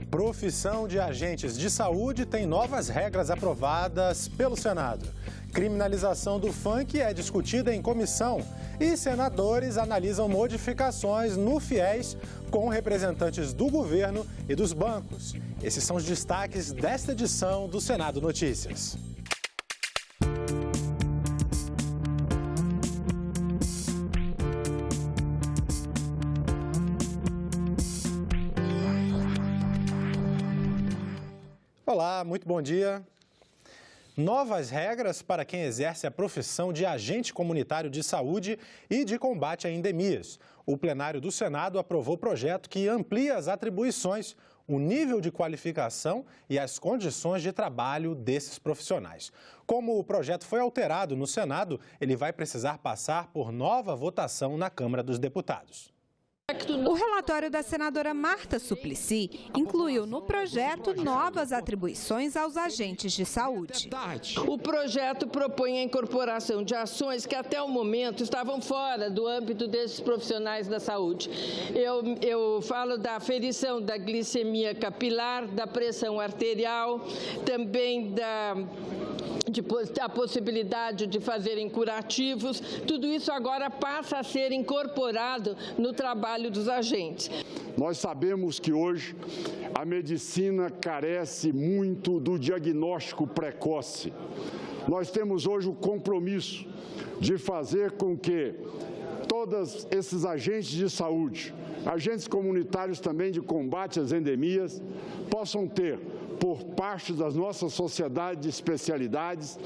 Profissão de agentes de saúde tem novas regras aprovadas pelo Senado. Criminalização do funk é discutida em comissão e senadores analisam modificações no FIES com representantes do governo e dos bancos. Esses são os destaques desta edição do Senado Notícias. Olá, muito bom dia. Novas regras para quem exerce a profissão de agente comunitário de saúde e de combate a endemias. O plenário do Senado aprovou o projeto que amplia as atribuições, o nível de qualificação e as condições de trabalho desses profissionais. Como o projeto foi alterado no Senado, ele vai precisar passar por nova votação na Câmara dos Deputados. O relatório da senadora Marta Suplicy incluiu no projeto novas atribuições aos agentes de saúde. O projeto propõe a incorporação de ações que até o momento estavam fora do âmbito desses profissionais da saúde. Eu falo da aferição da glicemia capilar, da pressão arterial, também a possibilidade de fazerem curativos. Tudo isso agora passa a ser incorporado no trabalho dos agentes. Nós sabemos que hoje a medicina carece muito do diagnóstico precoce. Nós temos hoje o compromisso de fazer com que todos esses agentes de saúde, agentes comunitários também de combate às endemias, possam ter, por parte das nossas sociedades de especialidades,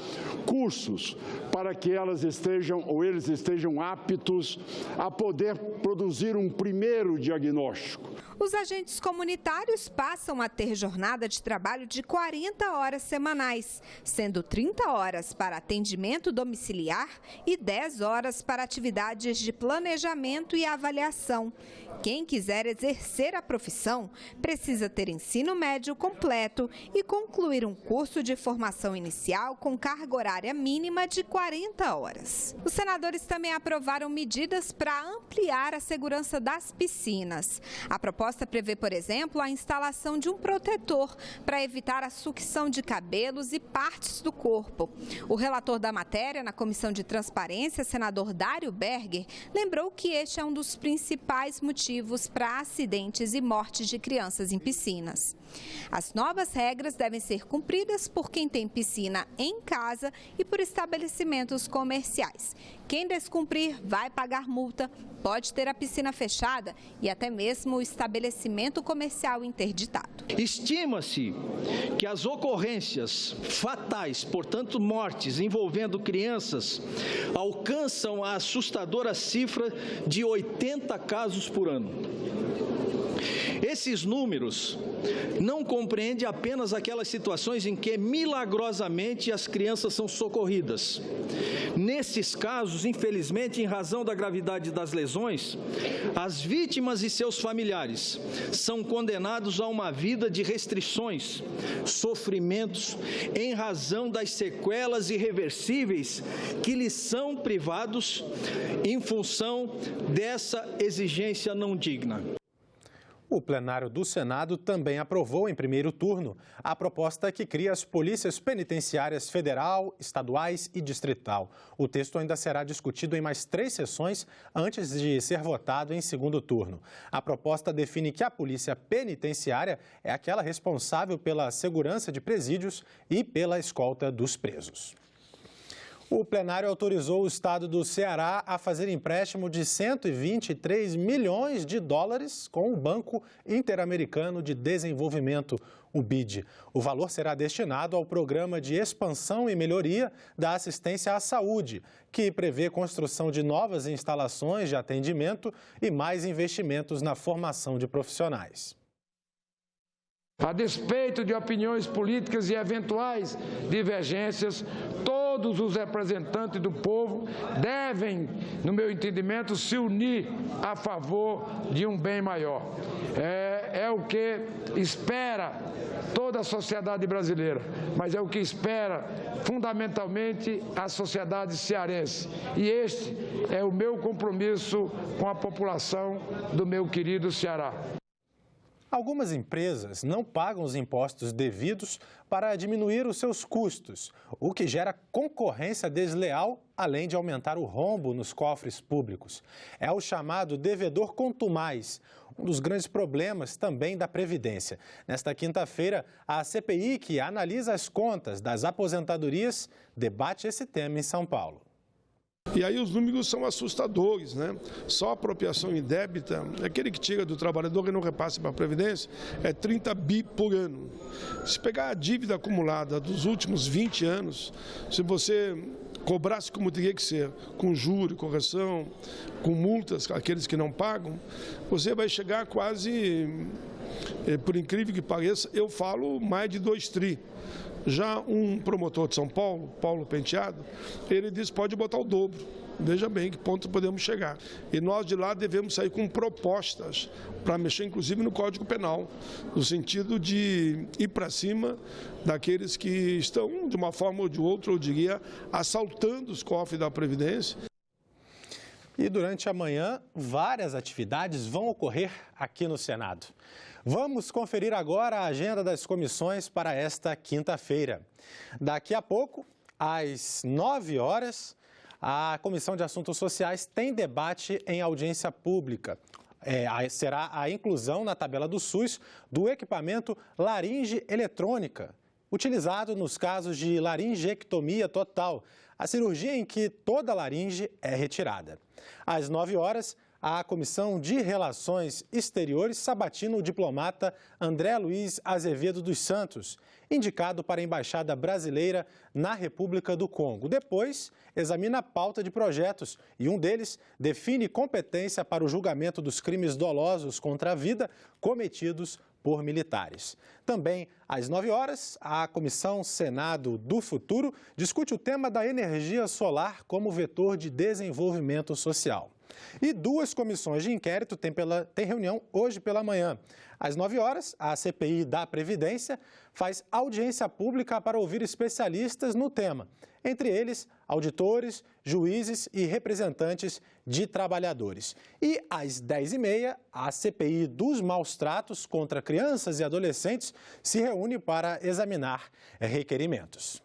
cursos para que elas estejam ou eles estejam aptos a poder produzir um primeiro diagnóstico. Os agentes comunitários passam a ter jornada de trabalho de 40 horas semanais, sendo 30 horas para atendimento domiciliar e 10 horas para atividades de planejamento e avaliação. Quem quiser exercer a profissão precisa ter ensino médio completo e concluir um curso de formação inicial com carga horária mínima de 40 horas. Os senadores também aprovaram medidas para ampliar a segurança das piscinas. A proposta prevê, por exemplo, a instalação de um protetor para evitar a sucção de cabelos e partes do corpo. O relator da matéria na Comissão de Transparência, senador Dário Berger, lembrou que este é um dos principais motivos para acidentes e mortes de crianças em piscinas. As novas regras devem ser cumpridas por quem tem piscina em casa e por estabelecimentos comerciais. Quem descumprir vai pagar multa, pode ter a piscina fechada e até mesmo o estabelecimento comercial interditado. Estima-se que as ocorrências fatais, portanto mortes envolvendo crianças, alcançam a assustadora cifra de 80 casos por ano. Esses números não compreendem apenas aquelas situações em que milagrosamente as crianças são socorridas. Nesses casos, infelizmente, em razão da gravidade das lesões, as vítimas e seus familiares são condenados a uma vida de restrições, sofrimentos, em razão das sequelas irreversíveis que lhes são privados em função dessa exigência não digna. O plenário do Senado também aprovou em primeiro turno a proposta que cria as polícias penitenciárias federal, estaduais e distrital. O texto ainda será discutido em mais 3 sessões antes de ser votado em segundo turno. A proposta define que a polícia penitenciária é aquela responsável pela segurança de presídios e pela escolta dos presos. O plenário autorizou o estado do Ceará a fazer empréstimo de 123 milhões de dólares com o Banco Interamericano de Desenvolvimento, o BID. O valor será destinado ao Programa de Expansão e Melhoria da Assistência à Saúde, que prevê construção de novas instalações de atendimento e mais investimentos na formação de profissionais. A despeito de opiniões políticas e eventuais divergências, todos os representantes do povo devem, no meu entendimento, se unir a favor de um bem maior. É o que espera toda a sociedade brasileira, mas é o que espera fundamentalmente a sociedade cearense. E este é o meu compromisso com a população do meu querido Ceará. Algumas empresas não pagam os impostos devidos para diminuir os seus custos, o que gera concorrência desleal, além de aumentar o rombo nos cofres públicos. É o chamado devedor contumaz, um dos grandes problemas também da Previdência. Nesta quinta-feira, a CPI, que analisa as contas das aposentadorias, debate esse tema em São Paulo. E aí os números são assustadores, né? Só a apropriação indébita, aquele que tira do trabalhador e não repassa para a Previdência, é 30 bi por ano. Se pegar a dívida acumulada dos últimos 20 anos, se você cobrasse como teria que ser, com juro, correção, com multas, aqueles que não pagam, você vai chegar a quase, por incrível que pareça, eu falo mais de 2 tri. Já um promotor de São Paulo, Paulo Penteado, ele diz que pode botar o dobro. Veja bem que ponto podemos chegar. E nós de lá devemos sair com propostas para mexer, inclusive, no Código Penal, no sentido de ir para cima daqueles que estão, de uma forma ou de outra, eu diria, assaltando os cofres da Previdência. E durante a manhã, várias atividades vão ocorrer aqui no Senado. Vamos conferir agora a agenda das comissões para esta quinta-feira. Daqui a pouco, às 9 horas, a Comissão de Assuntos Sociais tem debate em audiência pública. Será a inclusão na tabela do SUS do equipamento laringe eletrônica, utilizado nos casos de laringectomia total, a cirurgia em que toda a laringe é retirada. Às 9 horas, a Comissão de Relações Exteriores sabatina o diplomata André Luiz Azevedo dos Santos, indicado para a Embaixada Brasileira na República do Congo. Depois, examina a pauta de projetos e um deles define competência para o julgamento dos crimes dolosos contra a vida cometidos por militares. Também, às 9 horas, a Comissão Senado do Futuro discute o tema da energia solar como vetor de desenvolvimento social. E 2 comissões de inquérito têm reunião hoje pela manhã. Às 9 horas, a CPI da Previdência faz audiência pública para ouvir especialistas no tema. Entre eles, auditores, juízes e representantes de trabalhadores. E às 10h30, a CPI dos maus-tratos contra crianças e adolescentes se reúne para examinar requerimentos.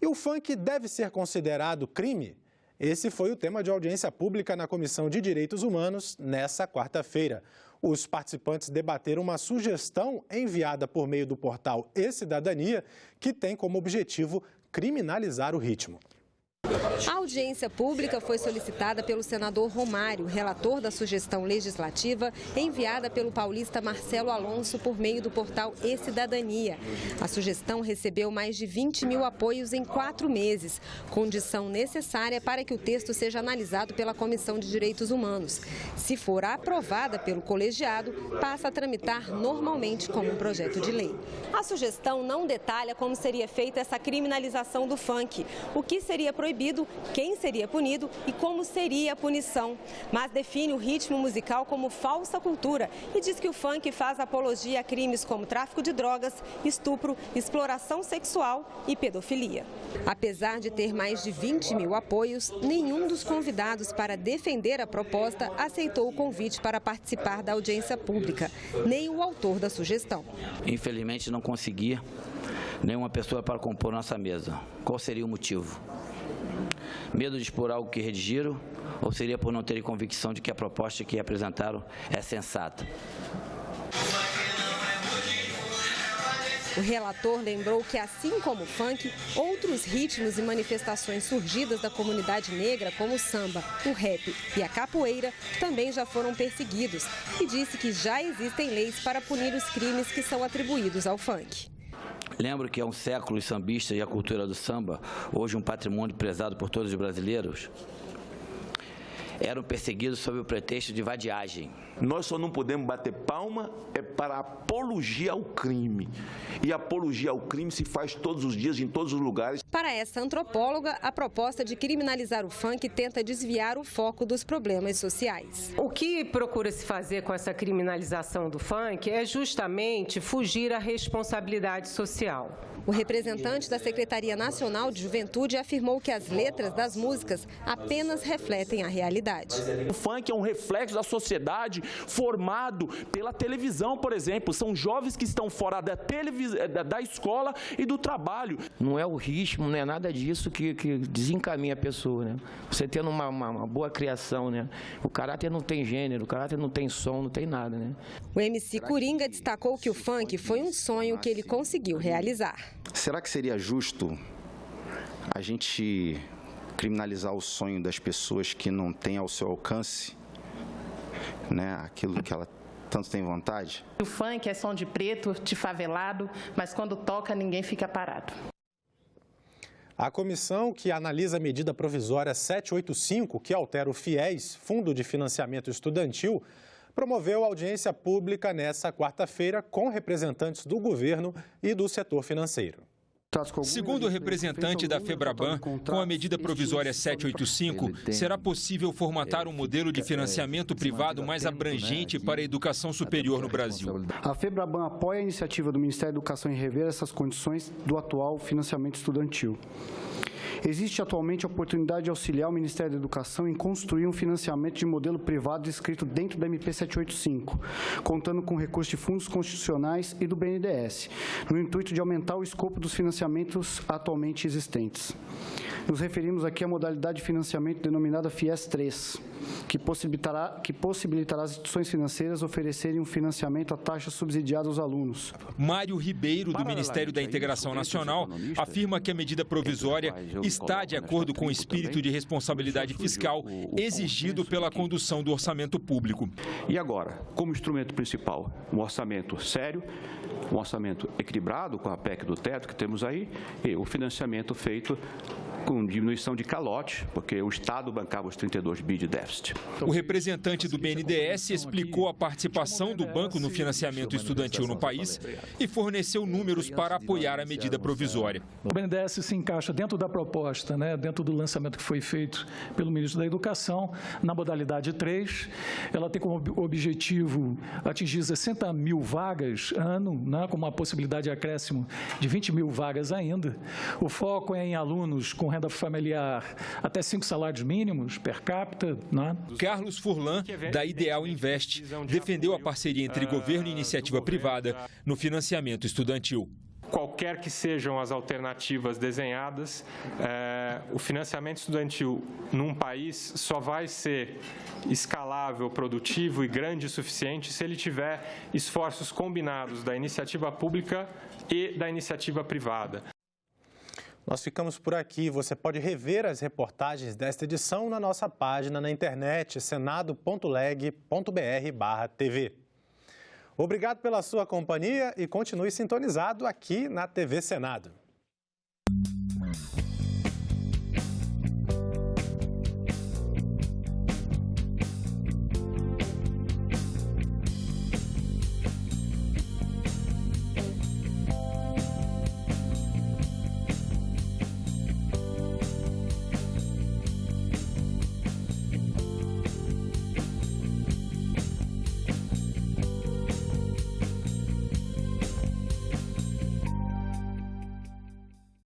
E o funk deve ser considerado crime? Esse foi o tema de audiência pública na Comissão de Direitos Humanos nessa quarta-feira. Os participantes debateram uma sugestão enviada por meio do portal E-Cidadania, que tem como objetivo criminalizar o ritmo. A audiência pública foi solicitada pelo senador Romário, relator da sugestão legislativa enviada pelo paulista Marcelo Alonso por meio do portal E-Cidadania. A sugestão recebeu mais de 20 mil apoios em 4 meses, condição necessária para que o texto seja analisado pela Comissão de Direitos Humanos. Se for aprovada pelo colegiado, passa a tramitar normalmente como um projeto de lei. A sugestão não detalha como seria feita essa criminalização do funk, o que seria proibido, quem seria punido e como seria a punição. Mas define o ritmo musical como falsa cultura e diz que o funk faz apologia a crimes como tráfico de drogas, estupro, exploração sexual e pedofilia. Apesar de ter mais de 20 mil apoios, nenhum dos convidados para defender a proposta aceitou o convite para participar da audiência pública, nem o autor da sugestão. Infelizmente não consegui nenhuma pessoa para compor nossa mesa. Qual seria o motivo? Medo de expor algo que redigiram ou seria por não terem convicção de que a proposta que apresentaram é sensata? O relator lembrou que, assim como o funk, outros ritmos e manifestações surgidas da comunidade negra, como o samba, o rap e a capoeira, também já foram perseguidos e disse que já existem leis para punir os crimes que são atribuídos ao funk. Lembro que há um século os sambistas e a cultura do samba, hoje um patrimônio prezado por todos os brasileiros, eram perseguidos sob o pretexto de vadiagem. Nós só não podemos bater palma para apologia ao crime. E apologia ao crime se faz todos os dias, em todos os lugares. Para essa antropóloga, a proposta de criminalizar o funk tenta desviar o foco dos problemas sociais. O que procura se fazer com essa criminalização do funk é justamente fugir à responsabilidade social. O representante da Secretaria Nacional de Juventude afirmou que as letras das músicas apenas refletem a realidade. sociedade. O funk é um reflexo da sociedade formado pela televisão, por exemplo. São jovens que estão fora da escola e do trabalho. Não é o ritmo, não é nada disso que desencaminha a pessoa, né? Você tendo uma boa criação, né? O caráter não tem gênero, o caráter não tem som, não tem nada, né? O MC Coringa destacou que o funk foi um sonho que ele conseguiu realizar. Será que seria justo a gente criminalizar o sonho das pessoas que não têm ao seu alcance, né, aquilo que ela tanto tem vontade? O funk é som de preto, de favelado, mas quando toca ninguém fica parado. A comissão que analisa a medida provisória 785, que altera o FIES, Fundo de Financiamento Estudantil, promoveu audiência pública nesta quarta-feira com representantes do governo e do setor financeiro. Segundo o representante da FEBRABAN, com a medida provisória 785, será possível formatar um modelo de financiamento privado mais abrangente para a educação superior no Brasil. A FEBRABAN apoia a iniciativa do Ministério da Educação em rever essas condições do atual financiamento estudantil. Existe atualmente a oportunidade de auxiliar o Ministério da Educação em construir um financiamento de modelo privado inscrito dentro da MP 785, contando com recursos de fundos constitucionais e do BNDES, no intuito de aumentar o escopo dos financiamentos atualmente existentes. Nos referimos aqui à modalidade de financiamento denominada FIES 3, que possibilitará às instituições financeiras oferecerem um financiamento à taxa subsidiada aos alunos. Mário Ribeiro, do Ministério da Integração Nacional, afirma que a medida provisória está de acordo com o espírito de responsabilidade fiscal exigido pela condução do orçamento público. E agora, como instrumento principal, um orçamento sério, um orçamento equilibrado com a PEC do teto que temos aí, e o financiamento feito com diminuição de calote, porque o Estado bancava os 32 bi de déficit. O representante do BNDES explicou a participação do banco no financiamento estudantil no país e forneceu números para apoiar a medida provisória. O BNDES se encaixa dentro da proposta, né, dentro do lançamento que foi feito pelo ministro da Educação, na modalidade 3. Ela tem como objetivo atingir 60 mil vagas ano, né, com uma possibilidade de acréscimo de 20 mil vagas ainda. O foco é em alunos com renda familiar até 5 salários mínimos per capita. Né? Carlos Furlan, da Ideal Invest, defendeu a parceria entre governo e iniciativa privada no financiamento estudantil. Qualquer que sejam as alternativas desenhadas, o financiamento estudantil num país só vai ser escalável, produtivo e grande o suficiente se ele tiver esforços combinados da iniciativa pública e da iniciativa privada. Nós ficamos por aqui. Você pode rever as reportagens desta edição na nossa página na internet, senado.leg.br/TV. Obrigado pela sua companhia e continue sintonizado aqui na TV Senado.